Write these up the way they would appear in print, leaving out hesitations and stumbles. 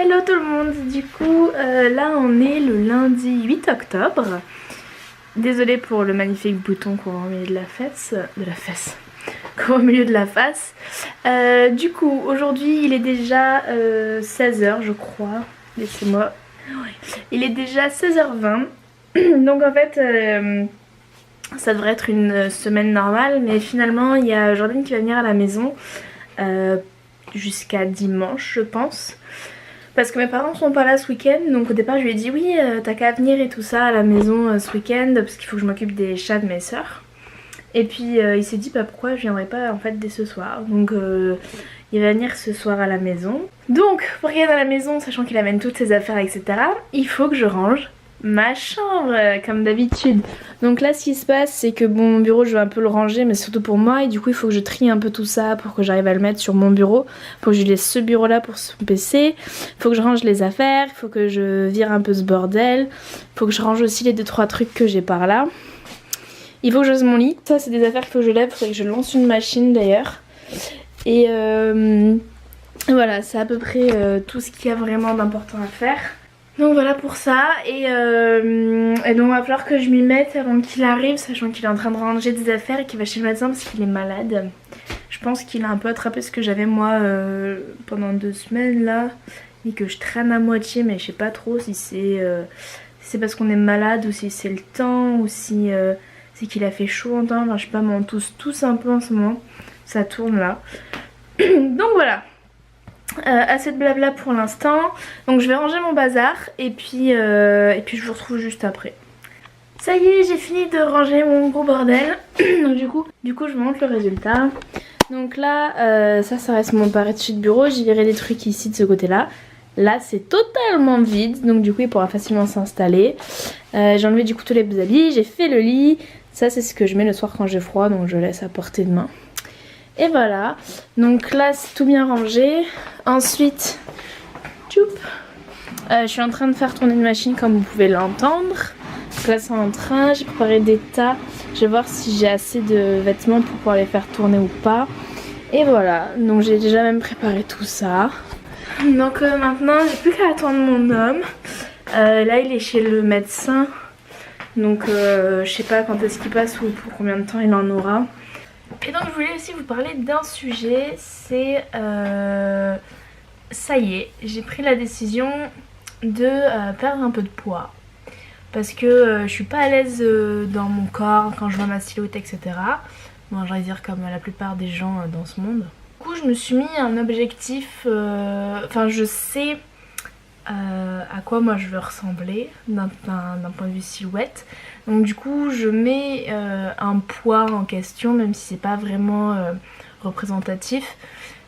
Hello tout le monde, du coup là on est le lundi 8 octobre. Désolée pour le magnifique bouton qu'on voit au milieu de la face. Qu'on voit au milieu de la face. Du coup aujourd'hui il est déjà 16h je crois. Laissez-moi. Il est déjà 16h20. Donc en fait ça devrait être une semaine normale, mais finalement il y a Jordan qui va venir à la maison jusqu'à dimanche je pense. Parce que mes parents sont pas là ce week-end, donc au départ je lui ai dit oui t'as qu'à venir et tout ça à la maison ce week-end parce qu'il faut que je m'occupe des chats de mes soeurs. Et puis il s'est dit bah pourquoi je viendrai pas en fait dès ce soir. Donc il va venir ce soir à la maison. Donc pour qu'il vienne à la maison, sachant qu'il amène toutes ses affaires etc, il faut que je range ma chambre comme d'habitude. Donc là ce qui se passe c'est que bon, mon bureau je vais un peu le ranger mais surtout pour moi, et du coup il faut que je trie un peu tout ça pour que j'arrive à le mettre sur mon bureau. Faut que je laisse ce bureau là pour son PC, faut que je range les affaires, il faut que je vire un peu ce bordel, faut que je range aussi les 2-3 trucs que j'ai par là. Il faut que je fasse mon lit, ça c'est des affaires qu'il faut que je lève, il faudrait que je lance une machine d'ailleurs. Et voilà, c'est à peu près tout ce qu'il y a vraiment d'important à faire. Donc voilà pour ça, et donc il va falloir que je m'y mette avant qu'il arrive, sachant qu'il est en train de ranger des affaires et qu'il va chez le médecin parce qu'il est malade. Je pense qu'il a un peu attrapé ce que j'avais moi pendant 2 semaines là, et que je traîne à moitié, mais je sais pas trop si c'est parce qu'on est malade ou si c'est le temps ou si c'est qu'il a fait chaud en temps, enfin je sais pas, mais on tousse tous un peu en ce moment, ça tourne là. Donc voilà. Assez de blabla pour l'instant. Donc je vais ranger mon bazar et puis je vous retrouve juste après. Ça y est, j'ai fini de ranger mon gros bordel. Donc du coup je vous montre le résultat. Donc là ça reste mon partie de bureau. J'ai viré des trucs ici de ce côté là. Là c'est totalement vide, donc du coup il pourra facilement s'installer. J'ai enlevé du coup tous les habits, j'ai fait le lit. Ça c'est ce que je mets le soir quand j'ai froid, donc je laisse à portée de main. Et voilà, donc là c'est tout bien rangé. Ensuite, je suis en train de faire tourner une machine comme vous pouvez l'entendre. Donc là c'est en train, j'ai préparé des tas. Je vais voir si j'ai assez de vêtements pour pouvoir les faire tourner ou pas. Et voilà, donc j'ai déjà même préparé tout ça. Donc maintenant j'ai plus qu'à attendre mon homme. Là il est chez le médecin. Donc je sais pas quand est-ce qu'il passe ou pour combien de temps il en aura. Et donc je voulais aussi vous parler d'un sujet, c'est ça y est, j'ai pris la décision de perdre un peu de poids. Parce que je suis pas à l'aise dans mon corps quand je vois ma silhouette etc. Bon, j'allais dire comme la plupart des gens dans ce monde. Du coup je me suis mis un objectif, enfin je sais à quoi moi je veux ressembler d'un point de vue silhouette. Donc du coup je mets un poids en question, même si c'est pas vraiment représentatif,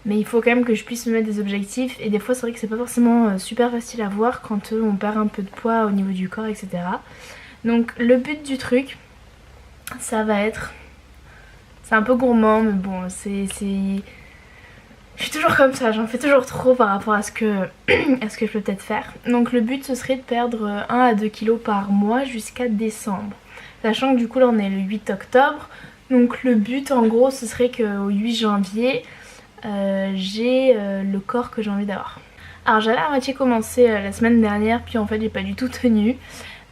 mais il faut quand même que je puisse me mettre des objectifs. Et des fois c'est vrai que c'est pas forcément super facile à voir quand on perd un peu de poids au niveau du corps etc. Donc le but du truc ça va être, c'est un peu gourmand mais bon je suis toujours comme ça, j'en fais toujours trop par rapport à ce que je peux peut-être faire. Donc le but ce serait de perdre 1 à 2 kilos par mois jusqu'à décembre. Sachant que du coup là on est le 8 octobre. Donc le but en gros ce serait qu'au 8 janvier j'ai le corps que j'ai envie d'avoir. Alors j'avais à moitié commencé la semaine dernière, puis en fait j'ai pas du tout tenu.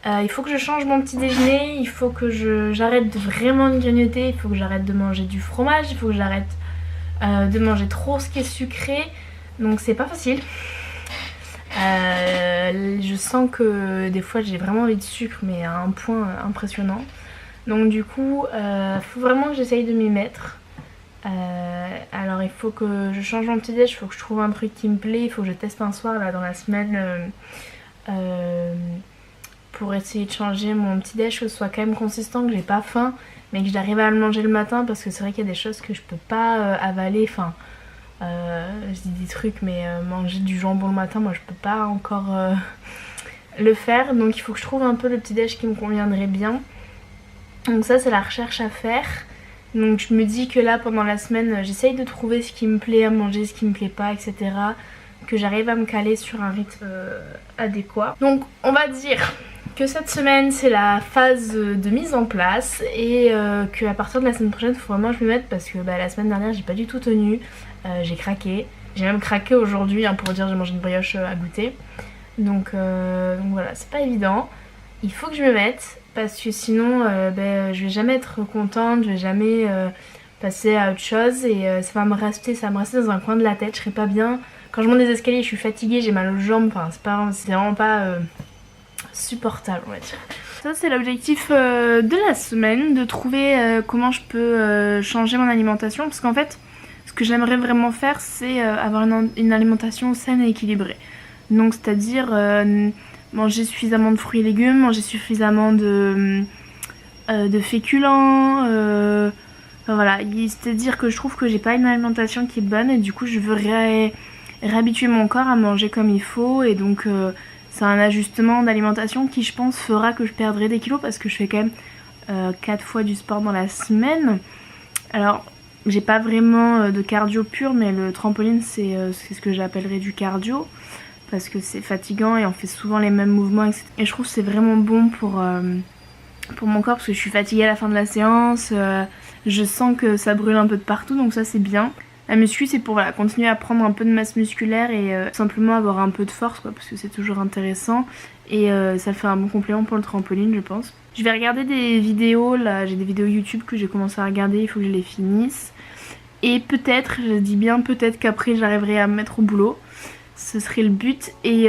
Il faut que je change mon petit déjeuner, il faut que j'arrête vraiment de grignoter, il faut que j'arrête de manger du fromage, il faut que j'arrête de manger trop ce qui est sucré, donc c'est pas facile. Je sens que des fois j'ai vraiment envie de sucre mais à un point impressionnant. Donc du coup faut vraiment que j'essaye de m'y mettre. Alors il faut que je change mon petit déj, il faut que je trouve un truc qui me plaît, il faut que je teste un soir là dans la semaine pour essayer de changer mon petit déj, que ce soit quand même consistant, que j'ai pas faim mais que j'arrive à le manger le matin, parce que c'est vrai qu'il y a des choses que je peux pas avaler, enfin je dis des trucs mais manger du jambon le matin moi je peux pas encore le faire, donc il faut que je trouve un peu le petit déj qui me conviendrait bien. Donc ça c'est la recherche à faire. Donc je me dis que là pendant la semaine j'essaye de trouver ce qui me plaît à manger, ce qui me plaît pas etc, que j'arrive à me caler sur un rythme adéquat. Donc on va dire que cette semaine c'est la phase de mise en place, et qu'à partir de la semaine prochaine il faut vraiment que je me mette, parce que la semaine dernière j'ai pas du tout tenu, j'ai craqué, J'ai même craqué aujourd'hui hein, pour dire j'ai mangé une brioche à goûter. Donc voilà, c'est pas évident. Il faut que je me mette parce que sinon je vais jamais être contente, je vais jamais passer à autre chose et ça va me rester dans un coin de la tête, je serai pas bien. Quand je monte des escaliers je suis fatiguée, j'ai mal aux jambes, enfin c'est vraiment pas supportable on va dire. Ça c'est l'objectif de la semaine, de trouver comment je peux changer mon alimentation parce qu'en fait ce que j'aimerais vraiment faire c'est avoir une alimentation saine et équilibrée. Donc c'est-à-dire manger suffisamment de fruits et légumes, manger suffisamment de féculents, voilà, c'est-à-dire que je trouve que j'ai pas une alimentation qui est bonne et du coup je veux réhabituer mon corps à manger comme il faut et donc c'est un ajustement d'alimentation qui je pense fera que je perdrai des kilos parce que je fais quand même 4 fois du sport dans la semaine. Alors j'ai pas vraiment de cardio pur mais le trampoline c'est ce que j'appellerais du cardio parce que c'est fatigant et on fait souvent les mêmes mouvements etc. Et je trouve que c'est vraiment bon pour mon corps parce que je suis fatiguée à la fin de la séance, je sens que ça brûle un peu de partout donc ça c'est bien. La muscu c'est pour voilà, continuer à prendre un peu de masse musculaire et simplement avoir un peu de force quoi, parce que c'est toujours intéressant et ça fait un bon complément pour le trampoline je pense. Je vais regarder des vidéos, là j'ai des vidéos YouTube que j'ai commencé à regarder, il faut que je les finisse. Et peut-être, je dis bien peut-être qu'après j'arriverai à me mettre au boulot. Ce serait le but et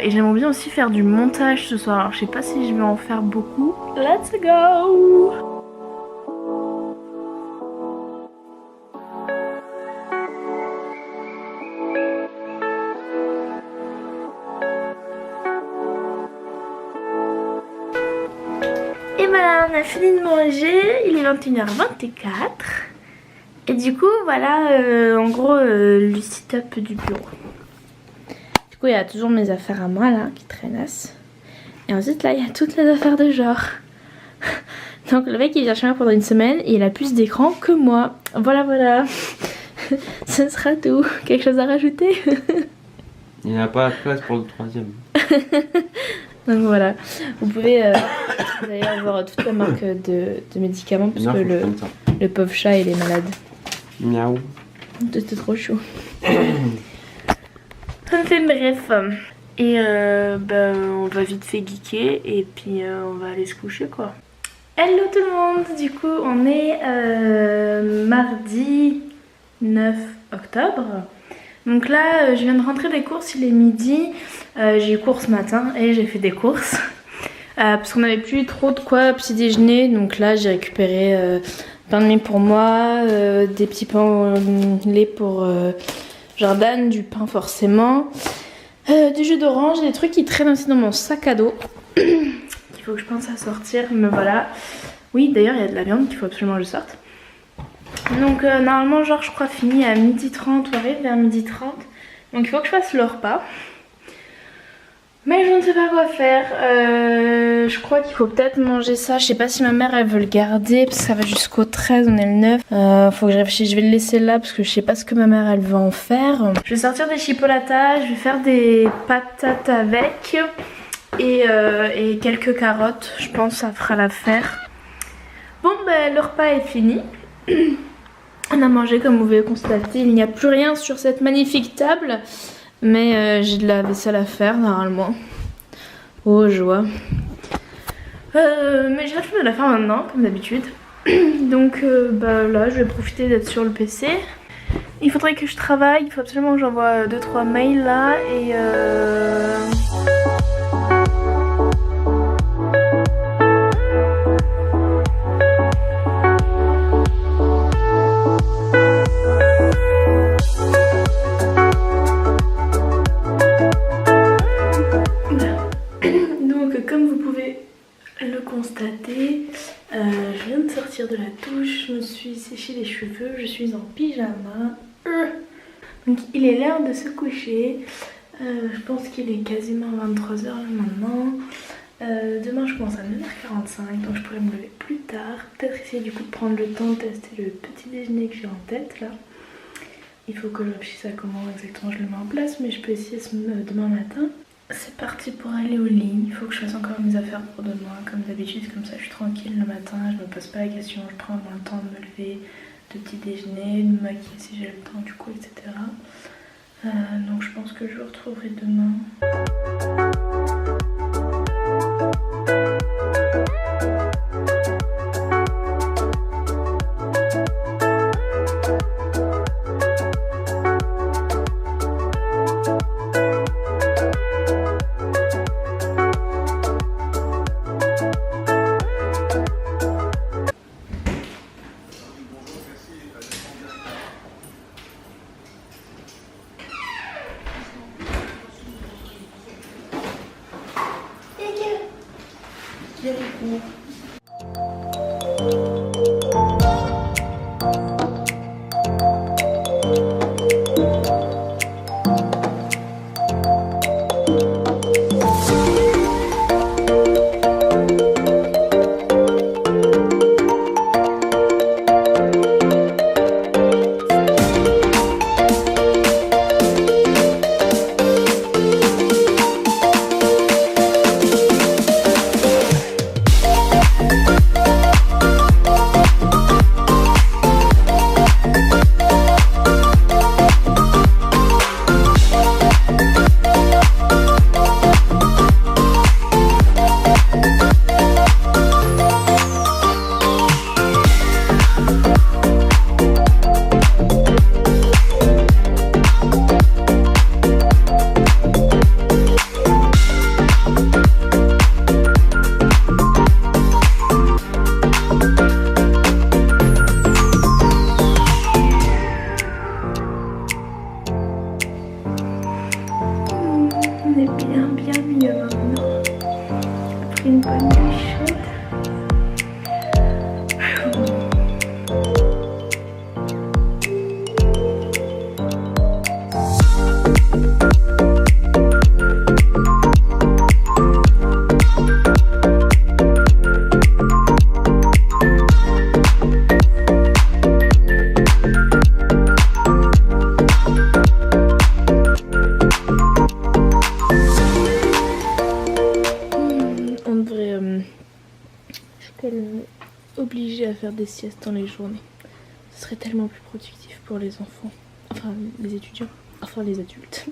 j'aimerais bien aussi faire du montage ce soir. Alors je sais pas si je vais en faire beaucoup. Let's go! Et voilà, on a fini de manger, il est 21h24. Et du coup voilà en gros le setup du bureau. Du coup il y a toujours mes affaires à moi là qui traînassent. Et ensuite là il y a toutes les affaires de genre. Donc le mec il vient chez moi pendant une semaine et il a plus d'écran que moi. Voilà. Ce sera tout. Quelque chose à rajouter? Il n'y a pas de place pour le troisième. Donc voilà, vous pouvez d'ailleurs voir toute la marque de médicaments parce que le pauvre chat il est malade. Miaou. C'était trop chaud. Enfin bref. Et on va vite fait geeker et puis on va aller se coucher quoi. Hello tout le monde, du coup on est mardi 9 octobre. Donc là je viens de rentrer des courses, il est midi. J'ai eu cours ce matin et j'ai fait des courses. Parce qu'on n'avait plus trop de quoi petit déjeuner. Donc là j'ai récupéré pain de mie pour moi, des petits pains au lait pour Jordan, du pain forcément, du jus d'orange, des trucs qui traînent aussi dans mon sac à dos. Il faut que je pense à sortir, mais voilà. Oui d'ailleurs il y a de la viande qu'il faut absolument que je sorte. Donc normalement genre je crois fini à 12h30 ou arrive vers 12h30. Donc il faut que je fasse le repas. Mais je ne sais pas quoi faire. Je crois qu'il faut peut-être manger ça. Je sais pas si ma mère elle veut le garder parce que ça va jusqu'au 13, on est le 9. Faut que je réfléchisse, je vais le laisser là parce que je sais pas ce que ma mère elle veut en faire. Je vais sortir des chipolatas, je vais faire des patates avec et quelques carottes. Je pense que ça fera l'affaire. Bon le repas est fini. On a mangé comme vous pouvez constater, il n'y a plus rien sur cette magnifique table. Mais j'ai de la vaisselle à faire normalement. Oh joie. Mais j'ai la flemme de la faire maintenant comme d'habitude. Donc là je vais profiter d'être sur le PC. Il faudrait que je travaille, il faut absolument que j'envoie 2-3 mails là et constater, je viens de sortir de la douche, je me suis séché les cheveux, je suis en pyjama. Donc il est l'heure de se coucher. Je pense qu'il est quasiment 23h maintenant. Demain je commence à 9h45 donc je pourrais me lever plus tard. Peut-être essayer du coup de prendre le temps de tester le petit déjeuner que j'ai en tête là. Il faut que je réfléchisse à comment exactement je le mets en place, mais je peux essayer demain matin. C'est parti pour aller au lit, il faut que je fasse encore mes affaires pour demain comme d'habitude, comme ça je suis tranquille le matin, je me pose pas la question, je prends le temps de me lever, de petit déjeuner, de me maquiller si j'ai le temps du coup, etc. Donc je pense que je vous retrouverai demain. On est bien mieux maintenant. Après une bonne douche chaude. Obligé à faire des siestes dans les journées. Ce serait tellement plus productif pour les enfants. Enfin, les étudiants. Enfin, les adultes.